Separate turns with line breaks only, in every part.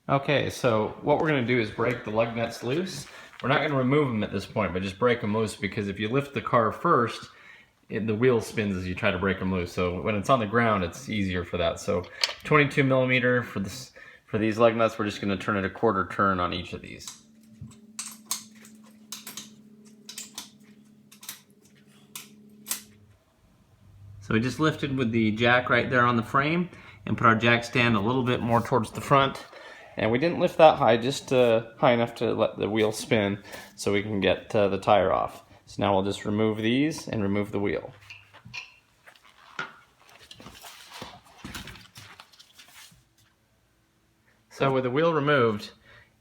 Okay, so what we're going to do is break the lug nuts loose. We're not going to remove them at this point, but just break them loose, because if you lift the car first, the wheel spins as you try to break them loose. So when it's on the ground, it's easier for that. So 22 millimeter for these lug nuts. We're just going to turn it a quarter turn on each of these. So we just lifted with the jack right there on the frame and put our jack stand a little bit more towards the front. And we didn't lift that high, just high enough to let the wheel spin so we can get the tire off. So now we'll just remove these and remove the wheel. So with the wheel removed,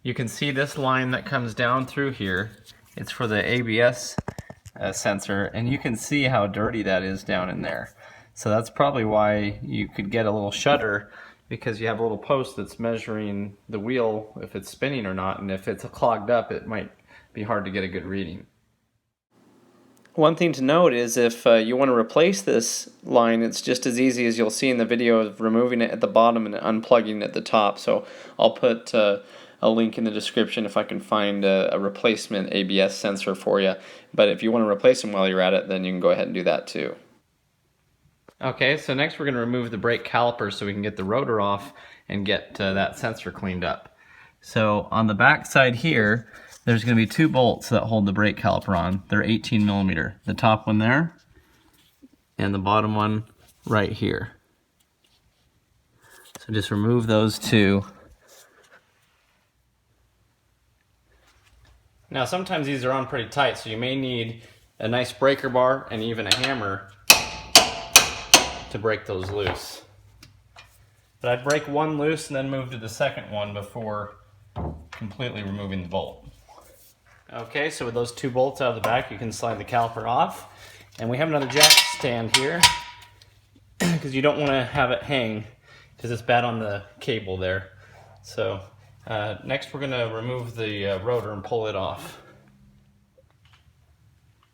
you can see this line that comes down through here. It's for the ABS sensor, and you can see how dirty that is down in there. So that's probably why you could get a little shudder, because you have a little post that's measuring the wheel if it's spinning or not, and if it's clogged up, it might be hard to get a good reading. One thing to note is if you want to replace this line, it's just as easy as you'll see in the video of removing it at the bottom and unplugging it at the top. So I'll put a link in the description if I can find a replacement ABS sensor for you. But if you want to replace them while you're at it, then you can go ahead and do that too. Okay, so next we're going to remove the brake caliper so we can get the rotor off and get that sensor cleaned up. So on the back side here, there's going to be two bolts that hold the brake caliper on. They're 18 millimeter. The top one there and the bottom one right here. So just remove those two. Now sometimes these are on pretty tight, so you may need a nice breaker bar and even a hammer to break those loose. But I'd break one loose and then move to the second one before completely removing the bolt. Okay, so with those two bolts out of the back, you can slide the caliper off. And we have another jack stand here, because you don't want to have it hang, because it's bad on the cable there. So next we're going to remove the rotor and pull it off.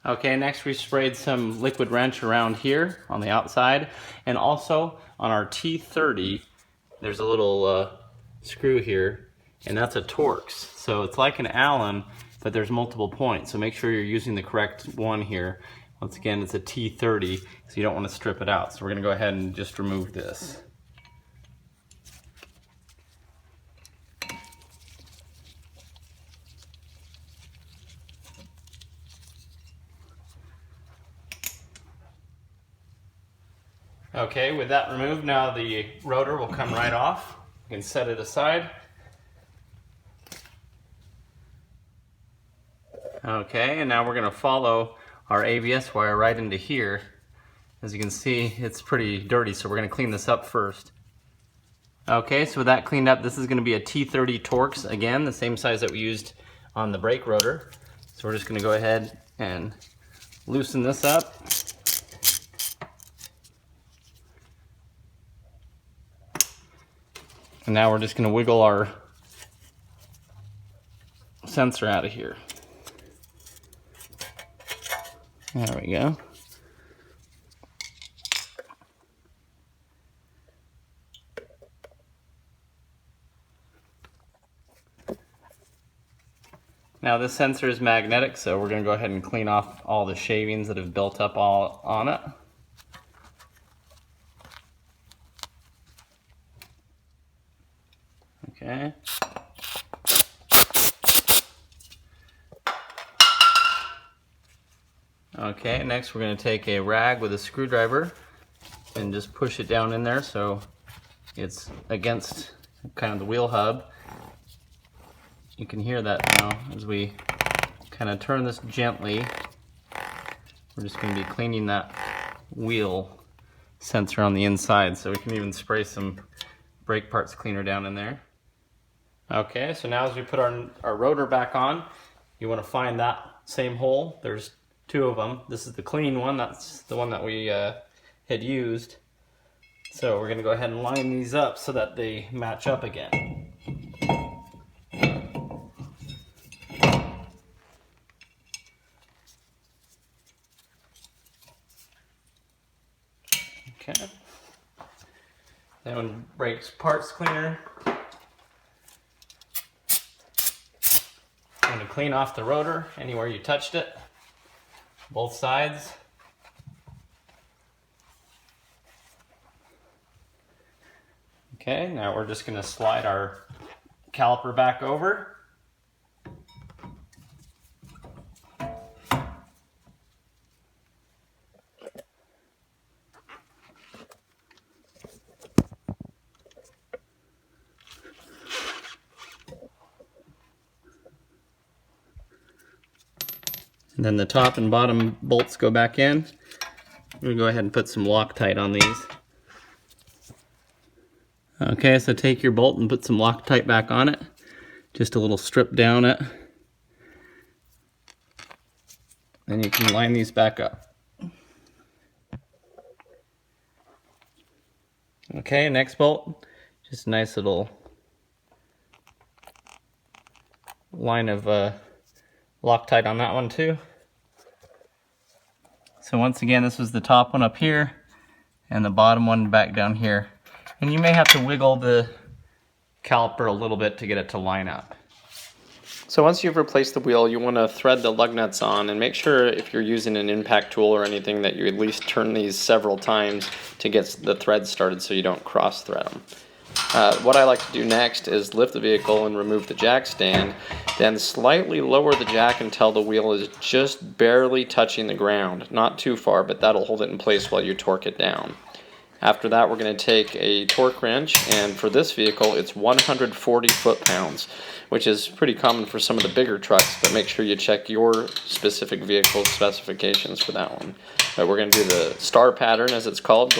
Okay, next we sprayed some liquid wrench around here on the outside, and also on our T30 there's a little screw here, and that's a Torx. So it's like an Allen, but there's multiple points, so make sure you're using the correct one here. Once again, it's a T30, so you don't want to strip it out. So we're going to go ahead and just remove this. Okay, with that removed, now the rotor will come right off. You can set it aside. Okay, and now we're going to follow our ABS wire right into here. As you can see, it's pretty dirty, so we're going to clean this up first. Okay, so with that cleaned up, this is going to be a T30 Torx, again, the same size that we used on the brake rotor. So we're just going to go ahead and loosen this up. And now we're just going to wiggle our sensor out of here. There we go. Now this sensor is magnetic, so we're going to go ahead and clean off all the shavings that have built up all on it. Okay. Okay, next we're going to take a rag with a screwdriver and just push it down in there so it's against kind of the wheel hub. You can hear that now as we kind of turn this gently. We're just going to be cleaning that wheel sensor on the inside, so we can even spray some brake parts cleaner down in there. Okay, so now as we put our rotor back on, you want to find that same hole. There's two of them. This is the clean one. That's the one that we had used. So we're going to go ahead and line these up so that they match up again. Okay. Then when brakes parts cleaner, I'm going to clean off the rotor anywhere you touched it, both sides. Okay, now we're just going to slide our caliper back over. And then the top and bottom bolts go back in. I'm going to go ahead and put some Loctite on these. Okay, so take your bolt and put some Loctite back on it. Just a little strip down it. Then you can line these back up. Okay, next bolt. Just a nice little line of Loctite on that one too. So once again, this was the top one up here and the bottom one back down here. And you may have to wiggle the caliper a little bit to get it to line up. So once you've replaced the wheel, you want to thread the lug nuts on and make sure if you're using an impact tool or anything that you at least turn these several times to get the threads started so you don't cross thread them. What I like to do next is lift the vehicle and remove the jack stand, then slightly lower the jack until the wheel is just barely touching the ground. Not too far, but that'll hold it in place while you torque it down. After that, we're going to take a torque wrench, and for this vehicle it's 140 foot-pounds, which is pretty common for some of the bigger trucks, but make sure you check your specific vehicle specifications for that one. But we're going to do the star pattern, as it's called,